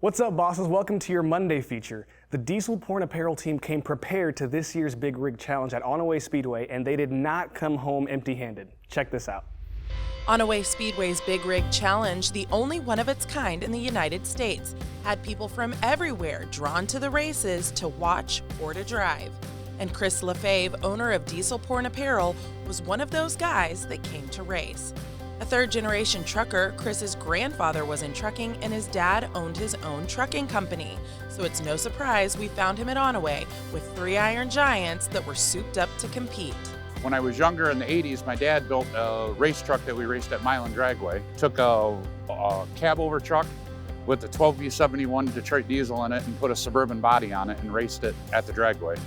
What's up, bosses? Welcome to your Monday feature. The Diesel Porn Apparel team came prepared to this year's Big Rig Challenge at Onaway Speedway, and they did not come home empty-handed. Check this out. Onaway Speedway's Big Rig Challenge, the only one of its kind in the United States, had people from everywhere drawn to the races to watch or to drive. And Chris LaFave, owner of Diesel Porn Apparel, was one of those guys that came to race. A third-generation trucker, Chris's grandfather was in trucking and his dad owned his own trucking company. So it's no surprise we found him at Onaway with three iron giants that were souped up to compete. When I was younger in the 80s, my dad built a race truck that we raced at Mile and Dragway. Took a cab-over truck with a 12V71 Detroit diesel in it and put a Suburban body on it and raced it at the Dragway.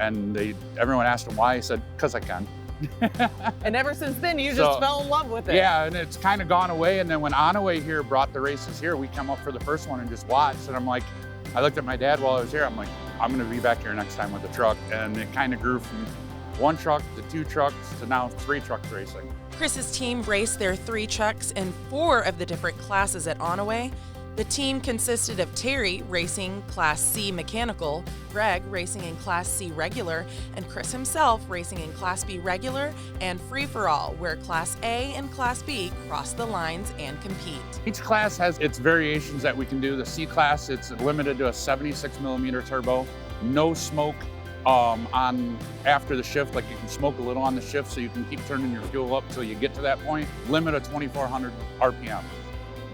And everyone asked him why. He said, "'Cause I can." And ever since then, you just fell in love with it. Yeah, and it's kind of gone away. And then when Onaway here brought the races here, we come up for the first one and just watched. And I'm like, I looked at my dad while I was here. I'm like, I'm going to be back here next time with the truck. And it kind of grew from one truck to two trucks to now three trucks racing. Chris's team raced their three trucks in 4 of the different classes at Onaway. The team consisted of Terry racing Class C mechanical, Greg racing in Class C regular, and Chris himself racing in Class B regular and free-for-all, where Class A and Class B cross the lines and compete. Each class has its variations that we can do. The C class, it's limited to a 76mm turbo, no smoke on after the shift. Like you can smoke a little on the shift so you can keep turning your fuel up till you get to that point. Limit of 2,400 RPM.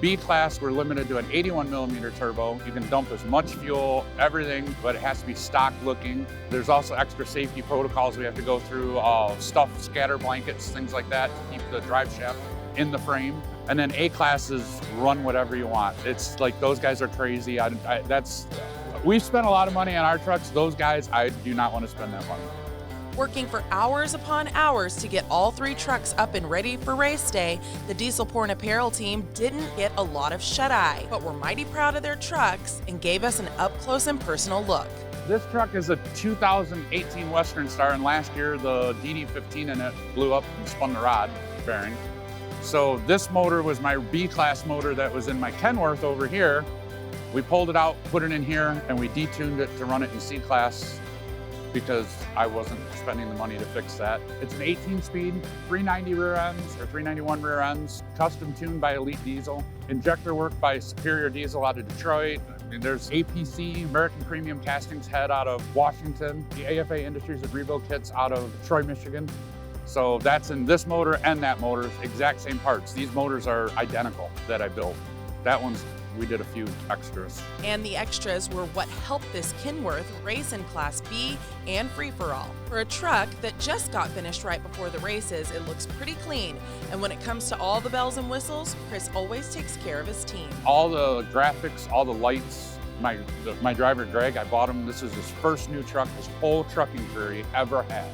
B class, we're limited to an 81mm turbo. You can dump as much fuel, everything, but it has to be stock looking. There's also extra safety protocols we have to go through, stuff, scatter blankets, things like that to keep the drive shaft in the frame. And then A class is run whatever you want. It's like, those guys are crazy. We've spent a lot of money on our trucks. Those guys, I do not want to spend that money. Working for hours upon hours to get all 3 trucks up and ready for race day, the Diesel Porn Apparel team didn't get a lot of shut-eye, but were mighty proud of their trucks and gave us an up-close and personal look. This truck is a 2018 Western Star, and last year the DD15 in it blew up and spun the rod bearing. So this motor was my B-class motor that was in my Kenworth over here. We pulled it out, put it in here, and we detuned it to run it in C-class because I wasn't spending the money to fix that. It's an 18-speed, 390 rear ends, or 391 rear ends, custom tuned by Elite Diesel. Injector work by Superior Diesel out of Detroit. And there's APC, American Premium Castings head out of Washington. The AFA Industries and Rebuild kits out of Troy, Michigan. So that's in this motor and that motor, exact same parts. These motors are identical that I built. That one's, we did a few extras. And the extras were what helped this Kenworth race in Class B and free-for-all. For a truck that just got finished right before the races, it looks pretty clean. And when it comes to all the bells and whistles, Chris always takes care of his team. All the graphics, all the lights, my driver Greg, I bought him, this is his first new truck, his whole trucking career he ever had.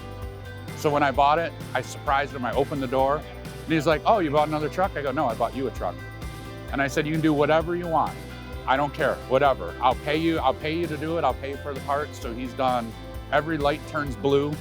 So when I bought it, I surprised him, I opened the door, and he's like, "Oh, you bought another truck?" I go, "No, I bought you a truck." And I said, "You can do whatever you want. I don't care, whatever. I'll pay you to do it. I'll pay for the parts." So he's done, every light turns blue.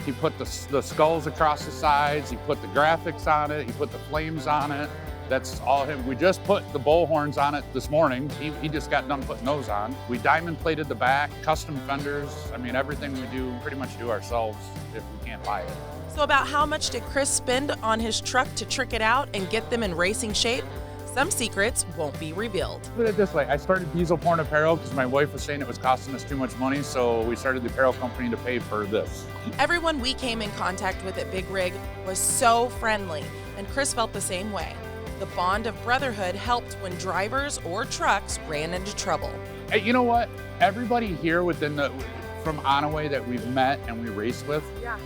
He put the skulls across the sides. He put the graphics on it. He put the flames on it. That's all him. We just put the bull horns on it this morning. He just got done putting those on. We diamond plated the back, custom fenders. I mean, everything we do, pretty much do ourselves if we can't buy it. So about how much did Chris spend on his truck to trick it out and get them in racing shape? Some secrets won't be revealed. Put it this way, I started Diesel Porn Apparel because my wife was saying it was costing us too much money, so we started the apparel company to pay for this. Everyone we came in contact with at Big Rig was so friendly, and Chris felt the same way. The bond of brotherhood helped when drivers or trucks ran into trouble. Hey, you know what? Everybody here from Onaway that we've met and we raced with, Yeah.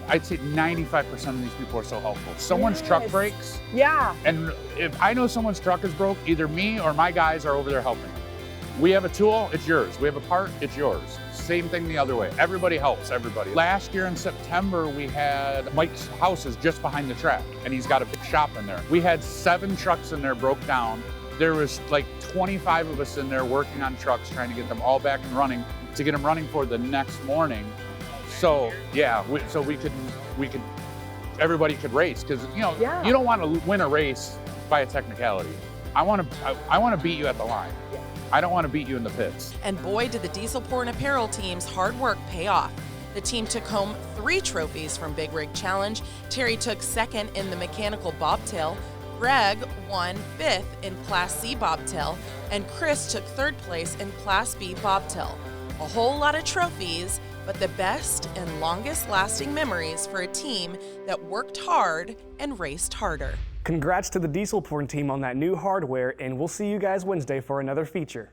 I'd say 95% of these people are so helpful. Someone's truck breaks, Yeah. and if I know someone's truck is broke, either me or my guys are over there helping. We have a tool, it's yours. We have a part, it's yours. Same thing the other way. Everybody helps everybody. Last year in September, we had Mike's house is just behind the track, and he's got a big shop in there. We had 7 trucks in there broke down. There was like 25 of us in there working on trucks, trying to get them all back and running to get them running for the next morning. So yeah, everybody could race, because you know, Yeah. you don't want to win a race by a technicality. I want to beat you at the line. I don't want to beat you in the pits. And boy, did the Diesel Porn Apparel team's hard work pay off. The team took home 3 trophies from Big Rig Challenge. Terry took 2nd in the mechanical bobtail. Greg won 5th in Class C bobtail. And Chris took 3rd place in Class B bobtail. A whole lot of trophies, but the best and longest lasting memories for a team that worked hard and raced harder. Congrats to the Diesel Porn team on that new hardware, and we'll see you guys Wednesday for another feature.